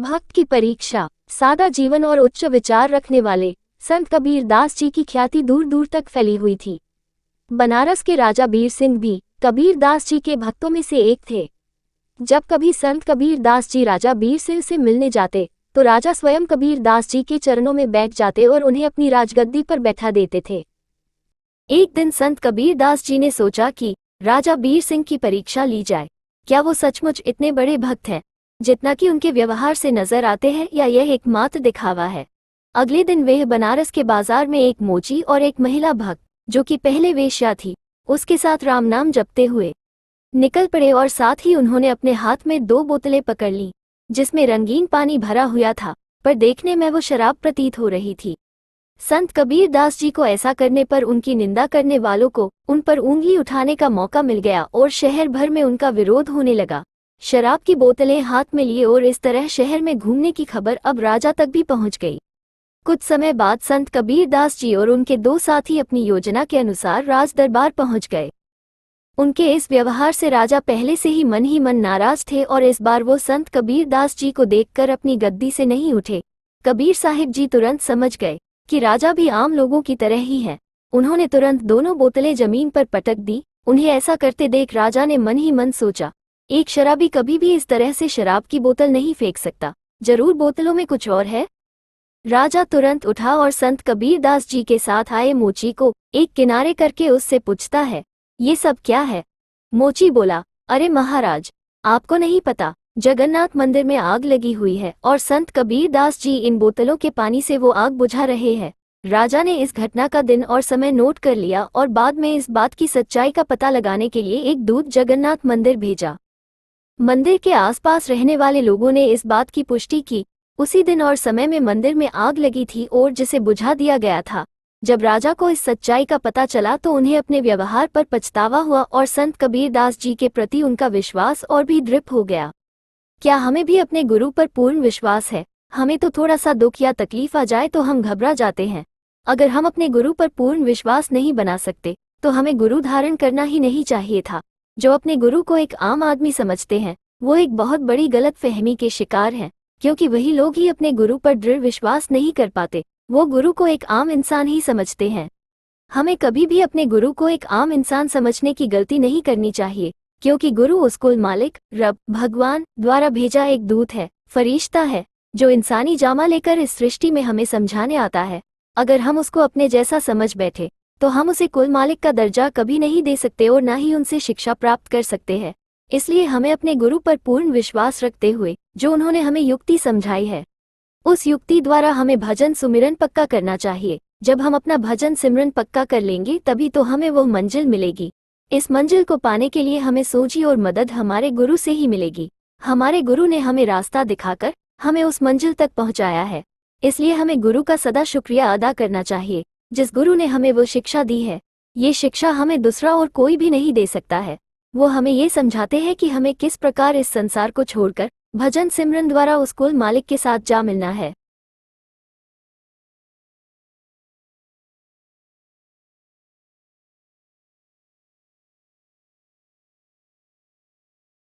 भक्त की परीक्षा। सादा जीवन और उच्च विचार रखने वाले संत कबीर दास जी की ख्याति दूर दूर तक फैली हुई थी। बनारस के राजा बीर सिंह भी कबीर दास जी के भक्तों में से एक थे। जब कभी संत कबीर दास जी राजा बीर सिंह से मिलने जाते तो राजा स्वयं कबीर दास जी के चरणों में बैठ जाते और उन्हें अपनी राजगद्दी पर बैठा देते थे। एक दिन संत कबीर दास जी ने सोचा कि राजा बीर सिंह की परीक्षा ली जाए। क्या वो सचमुच इतने बड़े भक्त हैं जितना कि उनके व्यवहार से नजर आते हैं, या यह एक मात्र दिखावा है। अगले दिन वे बनारस के बाजार में एक मोची और एक महिला भक्त, जो कि पहले वेश्या थी, उसके साथ राम नाम जपते हुए निकल पड़े और साथ ही उन्होंने अपने हाथ में 2 बोतलें पकड़ ली जिसमें रंगीन पानी भरा हुआ था, पर देखने में वो शराब प्रतीत हो रही थी। संत कबीर दास जी को ऐसा करने पर उनकी निंदा करने वालों को उन पर उंगली उठाने का मौका मिल गया और शहर भर में उनका विरोध होने लगा। शराब की बोतलें हाथ में लिए और इस तरह शहर में घूमने की खबर अब राजा तक भी पहुंच गई। कुछ समय बाद संत कबीर दास जी और उनके 2 साथी अपनी योजना के अनुसार राज दरबार पहुंच गए। उनके इस व्यवहार से राजा पहले से ही मन नाराज थे और इस बार वो संत कबीर दास जी को देखकर अपनी गद्दी से नहीं उठे। कबीर साहिब जी तुरंत समझ गए कि राजा भी आम लोगों की तरह ही है। उन्होंने तुरंत दोनों बोतलें जमीन पर पटक दी। उन्हें ऐसा करते देख राजा ने मन ही मन सोचा, एक शराबी कभी भी इस तरह से शराब की बोतल नहीं फेंक सकता, जरूर बोतलों में कुछ और है। राजा तुरंत उठा और संत कबीर दास जी के साथ आए मोची को एक किनारे करके उससे पूछता है, ये सब क्या है? मोची बोला, अरे महाराज, आपको नहीं पता, जगन्नाथ मंदिर में आग लगी हुई है और संत कबीर दास जी इन बोतलों के पानी से वो आग बुझा रहे हैं। राजा ने इस घटना का दिन और समय नोट कर लिया और बाद में इस बात की सच्चाई का पता लगाने के लिए एक दूत जगन्नाथ मंदिर भेजा। मंदिर के आसपास रहने वाले लोगों ने इस बात की पुष्टि की। उसी दिन और समय में मंदिर में आग लगी थी और जिसे बुझा दिया गया था। जब राजा को इस सच्चाई का पता चला तो उन्हें अपने व्यवहार पर पछतावा हुआ और संत कबीर दास जी के प्रति उनका विश्वास और भी दृढ़ हो गया। क्या हमें भी अपने गुरु पर पूर्ण विश्वास है? हमें तो थोड़ा सा दुख या तकलीफ आ जाए तो हम घबरा जाते हैं। अगर हम अपने गुरु पर पूर्ण विश्वास नहीं बना सकते तो हमें गुरु धारण करना ही नहीं चाहिए था। जो अपने गुरु को एक आम आदमी समझते हैं वो एक बहुत बड़ी गलत फहमी के शिकार हैं, क्योंकि वही लोग ही अपने गुरु पर दृढ़ विश्वास नहीं कर पाते। वो गुरु को एक आम इंसान ही समझते हैं। हमें कभी भी अपने गुरु को एक आम इंसान समझने की गलती नहीं करनी चाहिए, क्योंकि गुरु उस कुल मालिक, रब, भगवान द्वारा भेजा एक दूत है, फरिश्ता है, जो इंसानी जामा लेकर इस सृष्टि में हमें समझाने आता है। अगर हम उसको अपने जैसा समझ बैठे तो हम उसे कुल मालिक का दर्जा कभी नहीं दे सकते और न ही उनसे शिक्षा प्राप्त कर सकते हैं। इसलिए हमें अपने गुरु पर पूर्ण विश्वास रखते हुए जो उन्होंने हमें युक्ति समझाई है, उस युक्ति द्वारा हमें भजन सुमिरन पक्का करना चाहिए। जब हम अपना भजन सिमरन पक्का कर लेंगे तभी तो हमें वो मंजिल मिलेगी। इस मंजिल को पाने के लिए हमें सूझी और मदद हमारे गुरु से ही मिलेगी। हमारे गुरु ने हमें रास्ता दिखाकर हमें उस मंजिल तक पहुंचाया है। इसलिए हमें गुरु का सदा शुक्रिया अदा करना चाहिए जिस गुरु ने हमें वो शिक्षा दी है। ये शिक्षा हमें दूसरा और कोई भी नहीं दे सकता है। वो हमें ये समझाते हैं कि हमें किस प्रकार इस संसार को छोड़कर भजन सिमरन द्वारा उस कुल मालिक के साथ जा मिलना है।